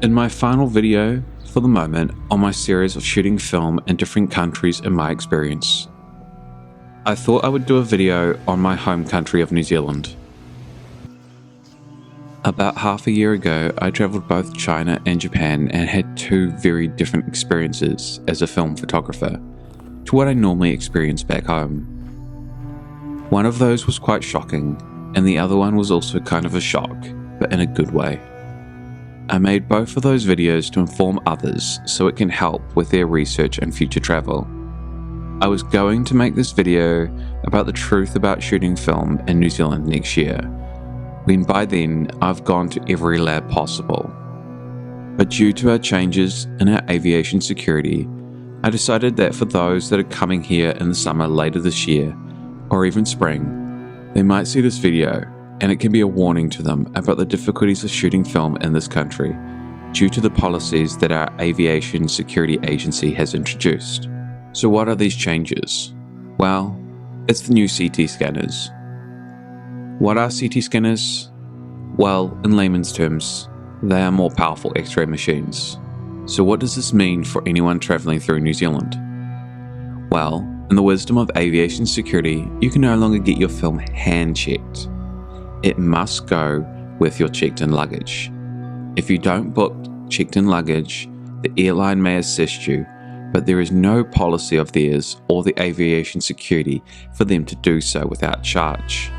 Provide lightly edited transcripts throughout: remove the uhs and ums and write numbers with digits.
In my final video, for the moment, on my series of shooting film in different countries in my experience, I thought I would do a video on my home country of New Zealand. About half a year ago, I travelled both China and Japan and had two very different experiences as a film photographer to what I normally experience back home. One of those was quite shocking, and the other one was also kind of a shock, but in a good way. I made both of those videos to inform others so it can help with their research and future travel. I was going to make this video about the truth about shooting film in New Zealand next year, when by then I've gone to every lab possible. But due to our changes in our aviation security, I decided that for those that are coming here in the summer later this year, or even spring, they might see this video and it can be a warning to them about the difficulties of shooting film in this country due to the policies that our aviation security agency has introduced. So what are these changes? Well, it's the new CT scanners. What are CT scanners? Well, in layman's terms, they are more powerful X-ray machines. So what does this mean for anyone travelling through New Zealand? Well, in the wisdom of aviation security, you can no longer get your film hand-checked. It must go with your checked-in luggage. If you don't book checked-in luggage, the airline may assist you, but there is no policy of theirs or the aviation security for them to do so without charge.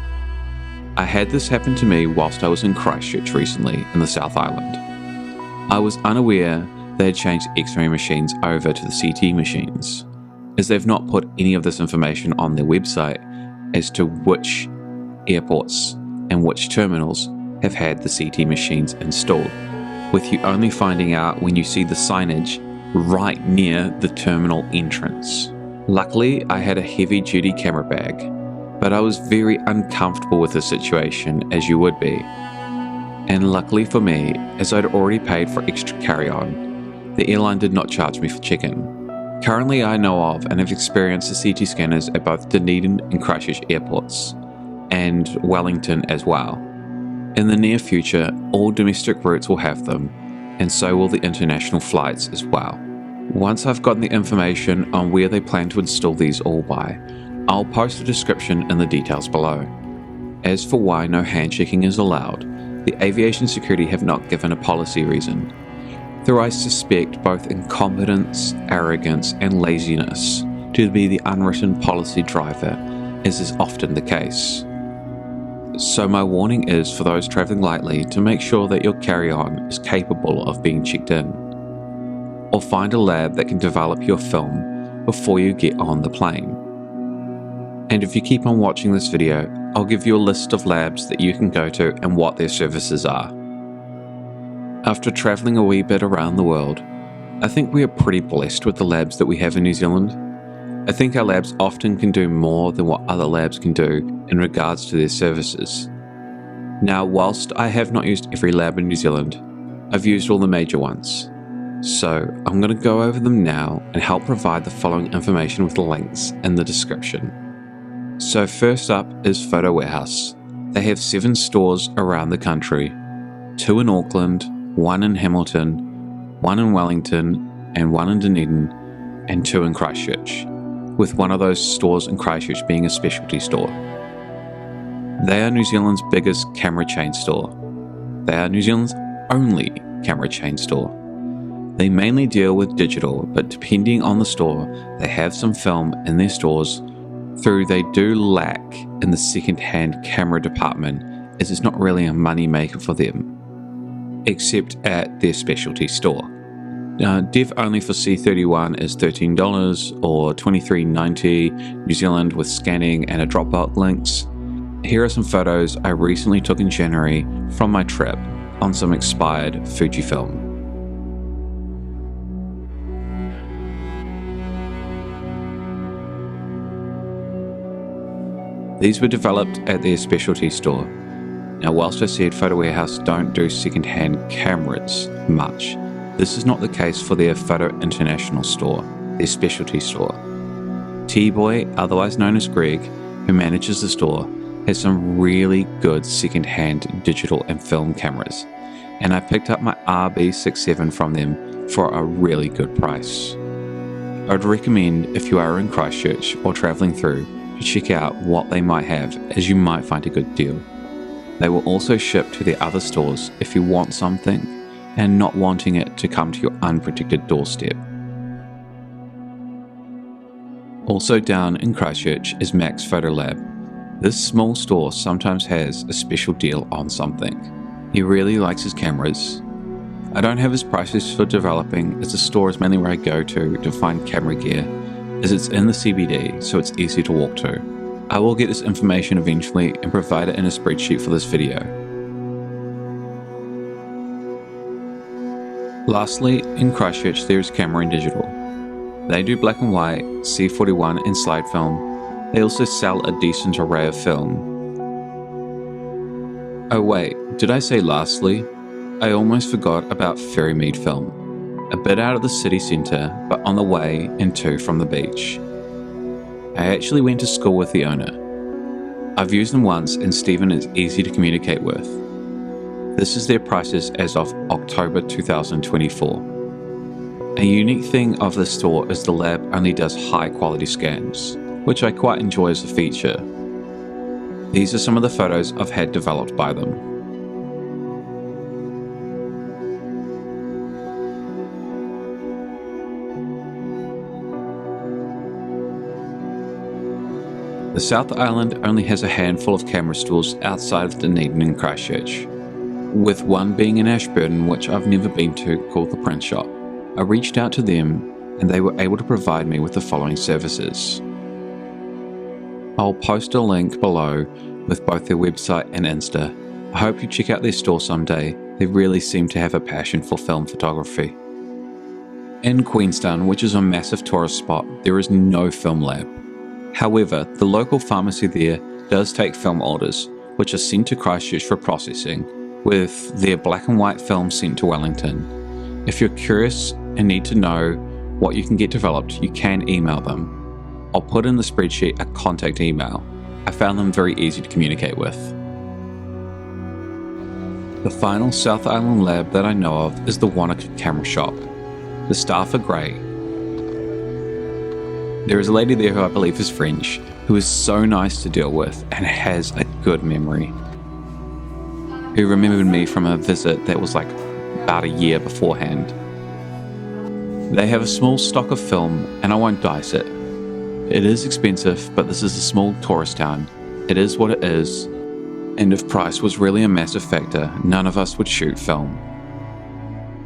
I had this happen to me whilst I was in Christchurch recently in the South Island. I was unaware they had changed X-ray machines over to the CT machines, as they've not put any of this information on their website as to which airports and which terminals have had the CT machines installed, with you only finding out when you see the signage right near the terminal entrance. Luckily, I had a heavy-duty camera bag, but I was very uncomfortable with the situation, as you would be. And luckily for me, as I'd already paid for extra carry-on, the airline did not charge me for check-in. Currently, I know of and have experienced the CT scanners at both Dunedin and Christchurch airports, and Wellington as well. In the near future, all domestic routes will have them, and so will the international flights as well. Once I've gotten the information on where they plan to install these all by, I'll post a description in the details below. As for why no handshaking is allowed, the aviation security have not given a policy reason, though I suspect both incompetence, arrogance, and laziness to be the unwritten policy driver, as is often the case. So my warning is for those travelling lightly to make sure that your carry-on is capable of being checked in, or find a lab that can develop your film before you get on the plane. And if you keep on watching this video, I'll give you a list of labs that you can go to and what their services are. After travelling a wee bit around the world, I think we are pretty blessed with the labs that we have in New Zealand. I think our labs often can do more than what other labs can do in regards to their services. Now, whilst I have not used every lab in New Zealand, I've used all the major ones. So I'm going to go over them now and help provide the following information with links in the description. So first up is Photo Warehouse. They have 7 stores around the country, 2 in Auckland, 1 in Hamilton, 1 in Wellington, and 1 in Dunedin, and 2 in Christchurch, with one of those stores in Christchurch being a specialty store. They are New Zealand's biggest camera chain store. They are New Zealand's only camera chain store. They mainly deal with digital, but depending on the store, they have some film in their stores, though they do lack in the second-hand camera department, as it's not really a money maker for them, except at their specialty store. Dev only for C31 is $13 or $23.90 New Zealand with scanning and a Dropbox links. Here are some photos I recently took in January from my trip on some expired Fujifilm. These were developed at their specialty store. Now, whilst I said Photo Warehouse don't do second-hand cameras much, this is not the case for their Photo International store, their specialty store. T-Boy, otherwise known as Greg, who manages the store, has some really good second-hand digital and film cameras. and I picked up my RB67 from them for a really good price. I'd recommend, if you are in Christchurch or travelling through, to check out what they might have, as you might find a good deal. They will also ship to their other stores if you want something and not wanting it to come to your unprotected doorstep. Also down in Christchurch is Mac's Photo Lab. This small store sometimes has a special deal on something. He really likes his cameras. I don't have his prices for developing, as the store is mainly where I go to find camera gear, as it's in the CBD, so it's easy to walk to. I will get this information eventually and provide it in a spreadsheet for this video. Lastly, in Christchurch there is Camera and Digital. They do black and white, C41 and slide film. They also sell a decent array of film. Oh wait, did I say lastly? I almost forgot about Ferry Mead Film. A bit out of the city centre, but on the way and to from the beach. I actually went to school with the owner. I've used them once and Stephen is easy to communicate with. This is their prices as of October 2024. A unique thing of this store is the lab only does high quality scans, which I quite enjoy as a feature. These are some of the photos I've had developed by them. The South Island only has a handful of camera stores outside of Dunedin and Christchurch, with one being in Ashburton, which I've never been to, called the Print Shop. I reached out to them and they were able to provide me with the following services. I'll post a link below with both their website and Insta. I hope you check out their store someday. They really seem to have a passion for film photography. In Queenstown, which is a massive tourist spot, there is no film lab. However, the local pharmacy there does take film orders, which are sent to Christchurch for processing, with their black and white film sent to Wellington. If you're curious and need to know what you can get developed, you can email them. I'll put in the spreadsheet a contact email. I found them very easy to communicate with. The final South Island lab that I know of is the Wanaka Camera Shop. The staff are great. There is a lady there who I believe is French, who is so nice to deal with and has a good memory, who remembered me from a visit that was like about a year beforehand. They have a small stock of film and I won't dice it. It is expensive, but this is a small tourist town. It is what it is, and if price was really a massive factor, none of us would shoot film.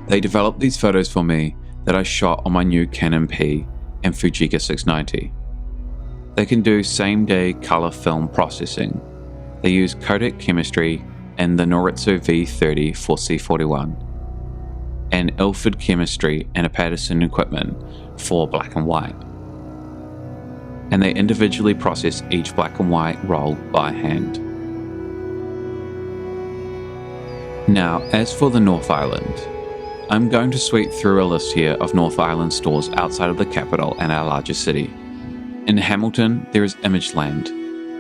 They developed these photos for me that I shot on my new Canon P and Fujica 690. They can do same-day color film processing. They use Kodak chemistry and the Noritsu V30 for C41, and Ilford chemistry and a Patterson equipment for black and white. And they individually process each black and white roll by hand. Now, as for the North Island, I'm going to sweep through a list here of North Island stores outside of the capital and our largest city. In Hamilton, there is Imageland.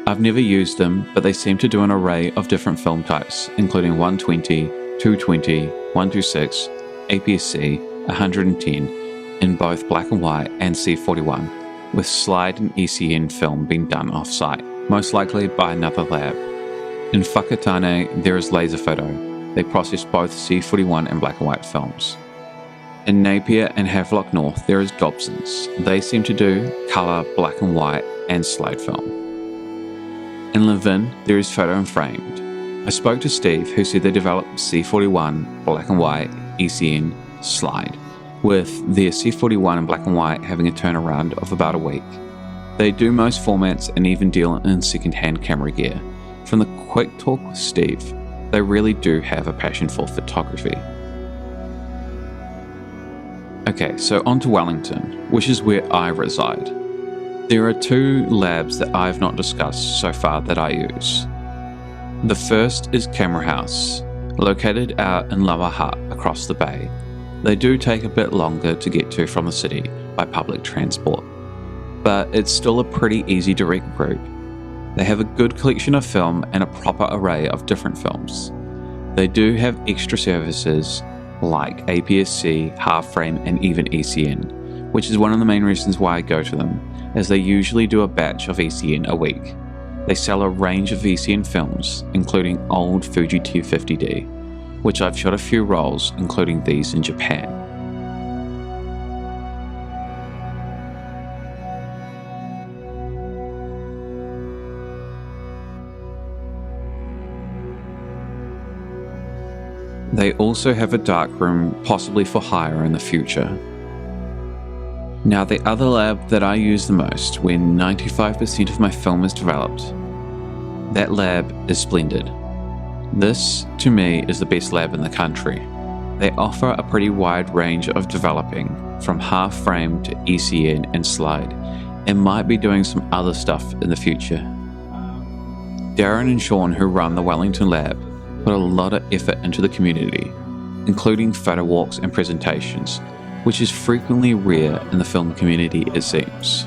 I've never used them, but they seem to do an array of different film types, including 120, 220, 126, APS-C, 110, in both black and white and C41, with slide and ECN film being done off-site, most likely by another lab. In Whakatane, there is Laser Photo. They process both C41 and black and white films. In Napier and Havelock North, there is Dobson's. They seem to do colour, black and white, and slide film. In Levin, there is Photo and Framed. I spoke to Steve, who said they develop C41, black and white, ECN, slide, with their C41 and black and white having a turnaround of about a week. They do most formats and even deal in second-hand camera gear. From the quick talk with Steve, they really do have a passion for photography. Okay, so on to Wellington, which is where I reside. There are two labs that I've not discussed so far that I use. The first is Camera House, located out in Lower Hutt across the bay. They do take a bit longer to get to from the city by public transport, but it's still a pretty easy direct route. They have a good collection of film and a proper array of different films. They do have extra services like APS-C, half-frame and even ECN, which is one of the main reasons why I go to them, as they usually do a batch of ECN a week. They sell a range of ECN films, including old Fuji T50D, which I've shot a few rolls, including these in Japan. They also have a darkroom, possibly for hire in the future. Now, the other lab that I use the most when 95% of my film is developed, that lab is Splendid. This, to me, is the best lab in the country. They offer a pretty wide range of developing, from half-frame to ECN and slide, and might be doing some other stuff in the future. Darren and Sean, who run the Wellington lab, put a lot of effort into the community, including photo walks and presentations, which is frequently rare in the film community, it seems.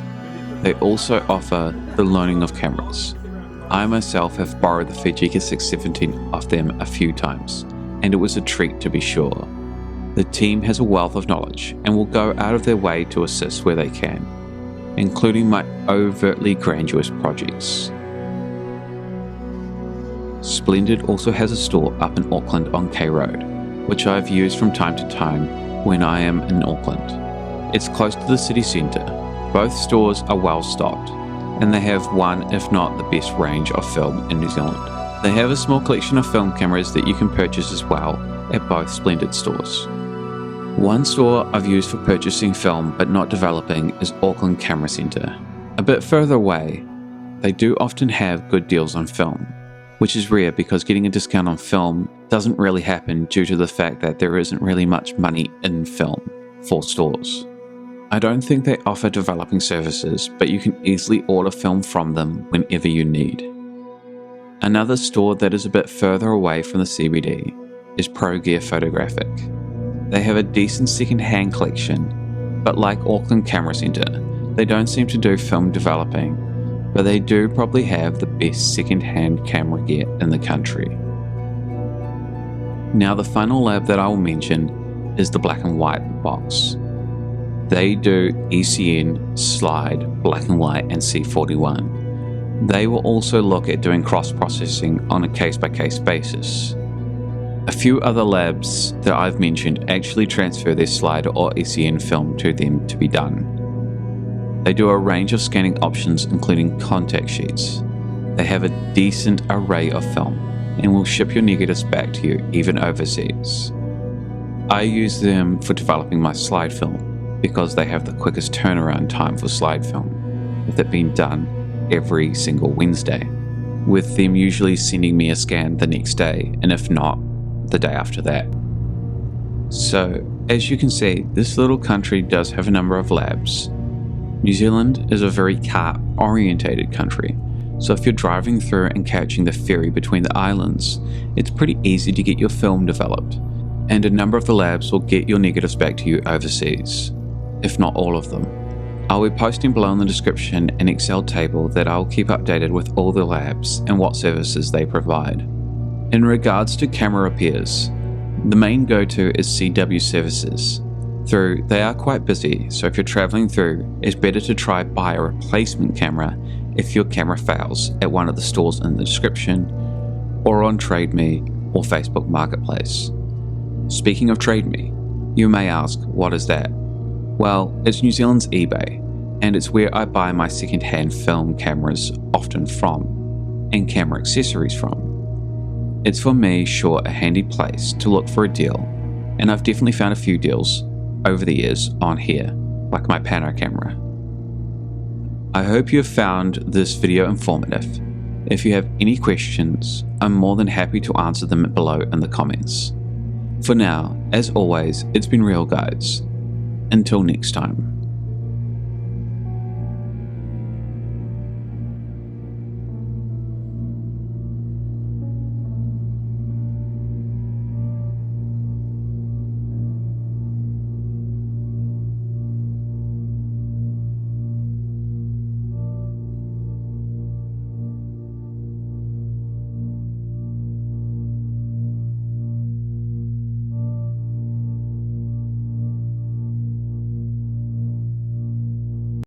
They also offer the loaning of cameras. I myself have borrowed the Fujica 617 off them a few times, and it was a treat to be sure. The team has a wealth of knowledge and will go out of their way to assist where they can, including my overtly grandiose projects. Splendid also has a store up in Auckland on K Road, which I've used from time to time when I am in Auckland. It's close to the city centre. Both stores are well stocked, and they have one, if not the best range of film in New Zealand. They have a small collection of film cameras that you can purchase as well at both Splendid stores. One store I've used for purchasing film but not developing is Auckland Camera Centre. A bit further away, they do often have good deals on film, which is rare because getting a discount on film doesn't really happen due to the fact that there isn't really much money in film for stores. I don't think they offer developing services, but you can easily order film from them whenever you need. Another store that is a bit further away from the CBD is Pro Gear Photographic. They have a decent second-hand collection, but like Auckland Camera Centre, they don't seem to do film developing, but they do probably have the best second-hand camera gear in the country. Now, the final lab that I will mention is the Black and White box. They do ECN, slide, black and white, and C41. They will also look at doing cross-processing on a case-by-case basis. A few other labs that I've mentioned actually transfer their slide or ECN film to them to be done. They do a range of scanning options, including contact sheets. They have a decent array of film and will ship your negatives back to you, even overseas. I use them for developing my slide film because they have the quickest turnaround time for slide film, with it being done every single Wednesday, with them usually sending me a scan the next day, and if not, the day after that. So, as you can see, this little country does have a number of labs. New Zealand is a very car-orientated country, so if you're driving through and catching the ferry between the islands, it's pretty easy to get your film developed, and a number of the labs will get your negatives back to you overseas, if not all of them. I'll be posting below in the description an Excel table that I'll keep updated with all the labs and what services they provide. In regards to camera repairs, the main go-to is CW Services. They are quite busy, so if you're traveling through, it's better to try buy a replacement camera if your camera fails at one of the stores in the description, or on TradeMe or Facebook Marketplace. Speaking of TradeMe, you may ask, what is that? Well, it's New Zealand's eBay, and it's where I buy my second-hand film cameras often from, and camera accessories from. It's for me sure a handy place to look for a deal, and I've definitely found a few deals over the years on here, like my Pano camera. I hope you have found this video informative. If you have any questions, I'm more than happy to answer them below in the comments. For now, as always, it's been real, guys. Until next time.